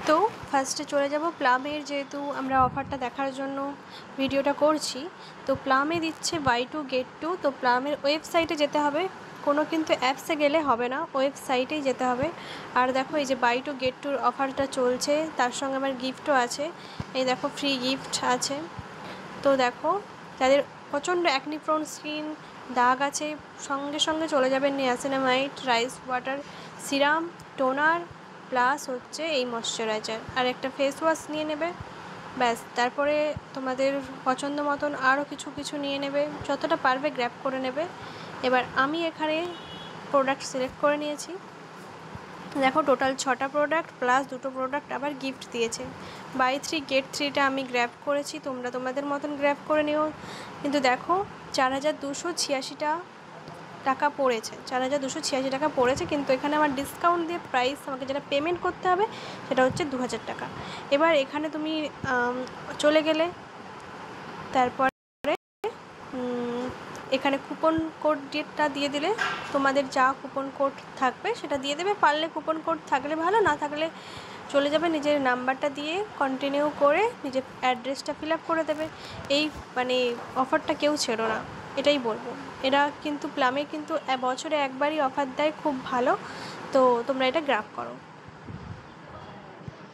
তো ফার্স্টে চলে যাব প্লামের, যেহেতু আমরা অফারটা দেখার জন্য ভিডিওটা করছি। তো প্লামে দিচ্ছে বাই টু গেট টু। তো প্লামের ওয়েবসাইটে যেতে হবে, কোনো কিন্তু অ্যাপসে গেলে হবে না, ওয়েবসাইটেই যেতে হবে। আর দেখো এই যে বাই টু গেট টুর অফারটা চলছে, তার সঙ্গে আমার গিফটও আছে। এই দেখো ফ্রি গিফট আছে। তো দেখো যাদের প্রচণ্ড অ্যাকনি প্রোন স্কিন, দাগ আছে, সঙ্গে সঙ্গে চলে যাবেন niacinamide rice water serum, toner plus হচ্ছে এই ময়শ্চারাইজার, আর একটা ফেস ওয়াশ নিয়ে নেবে। ব্যাস, তারপরে তোমাদের পছন্দ মতন আরও কিছু কিছু নিয়ে নেবে, যতটা পারবে গ্র্যাব করে নেবে। এবার আমি এখানে প্রোডাক্ট সিলেক্ট করে নিয়েছি। দেখো টোটাল 6টা প্রোডাক্ট প্লাস 2টো প্রোডাক্ট আবার গিফট দিয়েছে। বাই 3 গেট 3টা আমি গ্র্যাব করেছি, তোমরা তোমাদের মতন গ্র্যাব করে নিও। কিন্তু দেখো 4286 টাকা পড়েছে, 4286 টাকা পড়েছে, কিন্তু এখানে আমার ডিসকাউন্ট দিয়ে প্রাইস আমাকে যেটা পেমেন্ট করতে হবে সেটা হচ্ছে 2000 টাকা। এবার এখানে তুমি চলে গেলে, তারপরে এখানে কুপন কোড ডেটটা দিয়ে দিলে, তোমাদের যা কুপন কোড থাকবে সেটা দিয়ে দেবে। পারলে কুপন কোড থাকলে ভালো, না থাকলে চলে যাবে নিজের নাম্বারটা দিয়ে কন্টিনিউ করে নিজের অ্যাড্রেসটা ফিল আপ করে দেবে। এই মানে অফারটা কেউ ছেড়ো না, এটাই বলবো। এরা কিন্তু প্লামে কিন্তু বছরে একবারই অফার দেয়, খুব ভালো। তো তোমরা এটা গ্র্যাব করো।